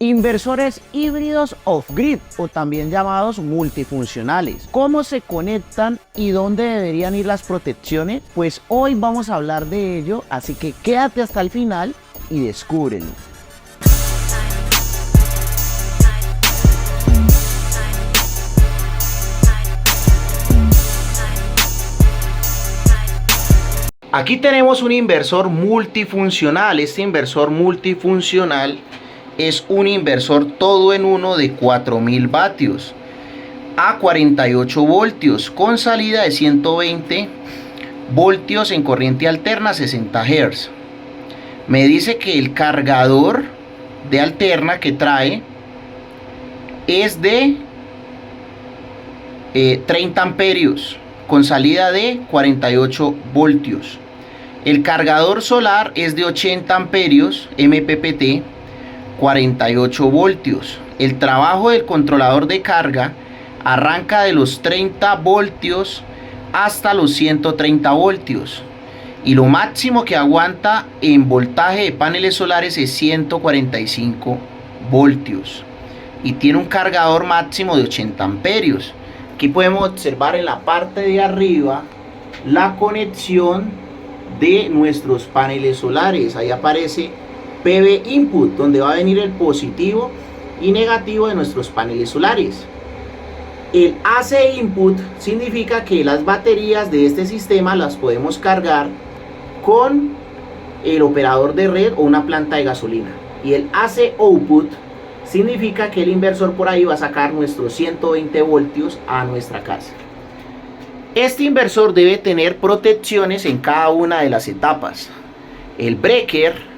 Inversores híbridos off-grid o también llamados multifuncionales. ¿Cómo se conectan y dónde deberían ir las protecciones? Pues hoy vamos a hablar de ello, así que quédate hasta el final y descúbrelo. Aquí tenemos un inversor multifuncional. Este inversor multifuncional es un inversor todo en uno de 4000 vatios a 48 voltios con salida de 120 voltios en corriente alterna 60 Hz. Me dice que el cargador de alterna que trae es de 30 amperios con salida de 48 voltios. El cargador solar es de 80 amperios MPPT 48 voltios. El trabajo del controlador de carga arranca de los 30 voltios hasta los 130 voltios. Y lo máximo que aguanta en voltaje de paneles solares es 145 voltios. Y tiene un cargador máximo de 80 amperios. Aquí podemos observar en la parte de arriba la conexión de nuestros paneles solares. Ahí aparece PV input, donde va a venir el positivo y negativo de nuestros paneles solares. El AC input significa que las baterías de este sistema las podemos cargar con el operador de red o una planta de gasolina. Y el AC output significa que el inversor por ahí va a sacar nuestros 120 voltios a nuestra casa. Este inversor debe tener protecciones en cada una de las etapas. El breaker,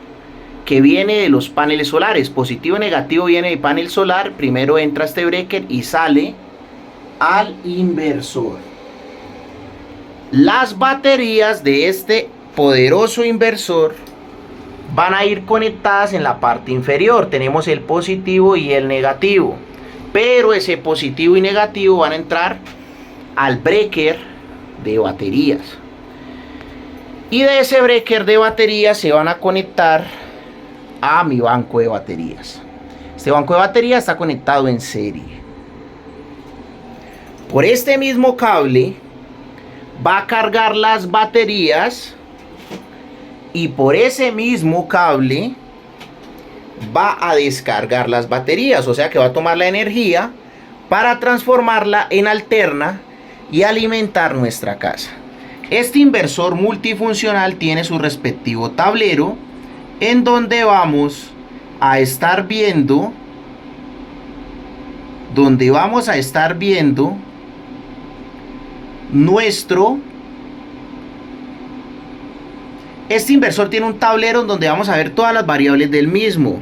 que viene de los paneles solares, positivo y negativo viene del panel solar. Primero entra este breaker y sale al inversor. Las baterías de este poderoso inversor van a ir conectadas en la parte inferior. Tenemos el positivo y el negativo, pero ese positivo y negativo van a entrar al breaker de baterías, y de ese breaker de baterías se van a conectar a mi banco de baterías. Este banco de baterías está conectado en serie. Por este mismo cable va a cargar las baterías, y por ese mismo cable va a descargar las baterías. O sea que va a tomar la energía para transformarla en alterna y alimentar nuestra casa. Este inversor multifuncional tiene su respectivo tablero, en donde vamos a estar viendo este inversor tiene un tablero en donde vamos a ver todas las variables del mismo.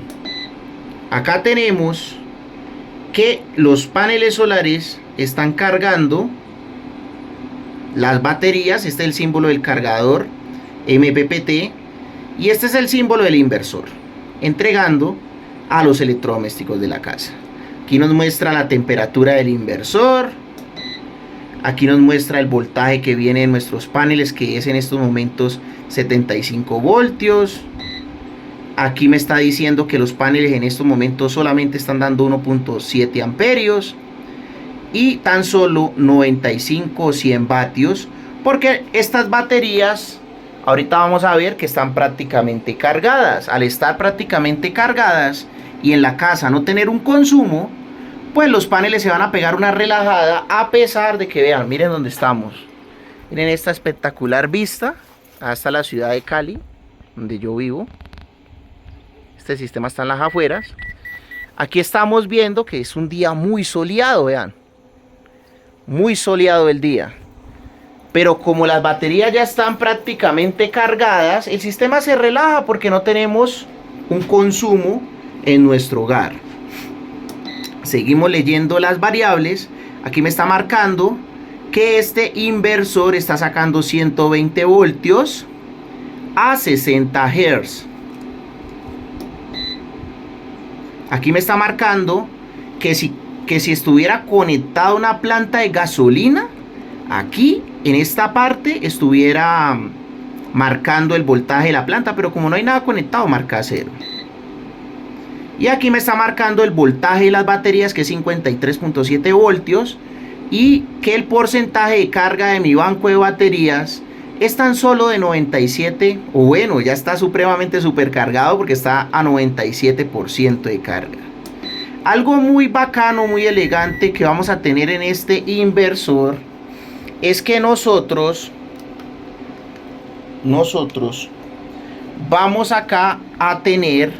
Acá tenemos que los paneles solares están cargando las baterías. Este es el símbolo del cargador MPPT. Y este es el símbolo del inversor, entregando a los electrodomésticos de la casa. Aquí nos muestra la temperatura del inversor. Aquí nos muestra el voltaje que viene de nuestros paneles, que es en estos momentos 75 voltios. Aquí me está diciendo que los paneles en estos momentos solamente están dando 1.7 amperios. Y tan solo 95 o 100 vatios. Porque estas baterías, ahorita vamos a ver que están prácticamente cargadas. Al estar prácticamente cargadas y en la casa no tener un consumo, pues los paneles se van a pegar una relajada, a pesar de que, vean, miren dónde estamos. Miren esta espectacular vista hasta la ciudad de Cali, donde yo vivo. Este sistema está en las afueras. Aquí estamos viendo que es un día muy soleado, vean. Muy soleado el día. Pero como las baterías ya están prácticamente cargadas, el sistema se relaja porque no tenemos un consumo en nuestro hogar. Seguimos leyendo las variables. Aquí me está marcando que este inversor está sacando 120 voltios a 60 Hz. Aquí me está marcando que si estuviera conectada a una planta de gasolina, aquí en esta parte estuviera marcando el voltaje de la planta, pero como no hay nada conectado, marca 0. Y aquí me está marcando el voltaje de las baterías, que es 53.7 voltios, y que el porcentaje de carga de mi banco de baterías es tan solo de 97, o bueno, ya está supremamente supercargado porque está a 97% de carga. Algo muy bacano, muy elegante que vamos a tener en este inversor es que nosotros vamos acá a tener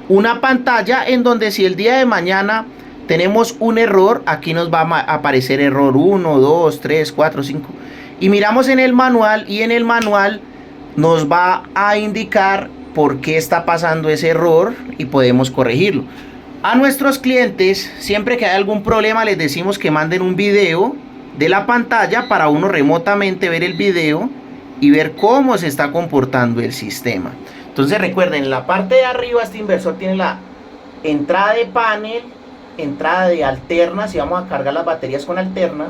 una pantalla en donde si el día de mañana tenemos un error, aquí nos va a aparecer error 1, 2, 3, 4, 5, y miramos en el manual, y en el manual nos va a indicar por qué está pasando ese error y podemos corregirlo. A nuestros clientes, siempre que hay algún problema, les decimos que manden un video de la pantalla para uno remotamente ver el video y ver cómo se está comportando el sistema. Entonces recuerden, en la parte de arriba este inversor tiene la entrada de panel, entrada de alterna, si vamos a cargar las baterías con alterna,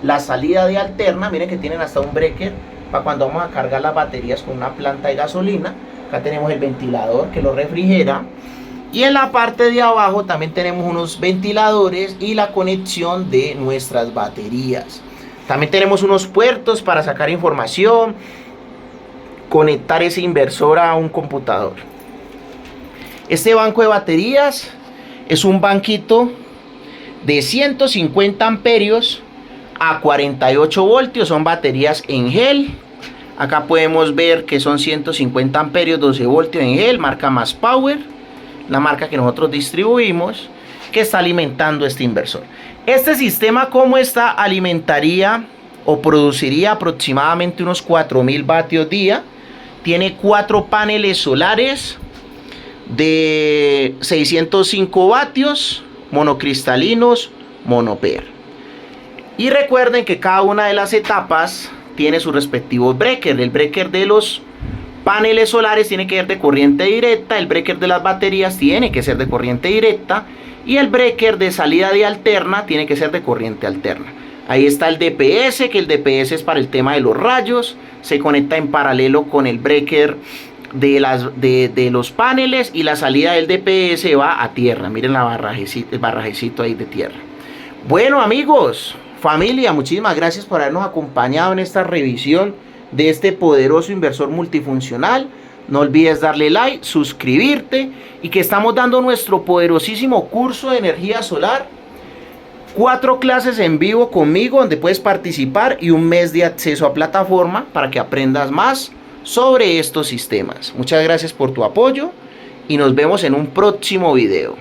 la salida de alterna, miren que tienen hasta un breaker para cuando vamos a cargar las baterías con una planta de gasolina. Acá tenemos el ventilador que lo refrigera, y en la parte de abajo también tenemos unos ventiladores y la conexión de nuestras baterías. También tenemos unos puertos para sacar información, conectar ese inversor a un computador. Este banco de baterías es un banquito de 150 amperios a 48 voltios, son baterías en gel. Acá podemos ver que son 150 amperios, 12 voltios en gel, marca Mass Power, la marca que nosotros distribuimos, que está alimentando este inversor. Este sistema, como está, alimentaría o produciría aproximadamente unos 4000 vatios día. Tiene 4 paneles solares de 605 vatios, monocristalinos, monoper. Y recuerden que cada una de las etapas tiene su respectivo breaker. El breaker de los paneles solares tiene que ser de corriente directa, el breaker de las baterías tiene que ser de corriente directa, y el breaker de salida de alterna tiene que ser de corriente alterna. Ahí está el DPS, que el DPS es para el tema de los rayos, se conecta en paralelo con el breaker de los paneles, y la salida del DPS va a tierra. Miren el barrajecito ahí de tierra. Bueno, amigos, familia, muchísimas gracias por habernos acompañado en esta revisión de este poderoso inversor multifuncional. No olvides darle like, suscribirte, y que estamos dando nuestro poderosísimo curso de energía solar. 4 clases en vivo conmigo donde puedes participar, y un mes de acceso a plataforma para que aprendas más sobre estos sistemas. Muchas gracias por tu apoyo y nos vemos en un próximo video.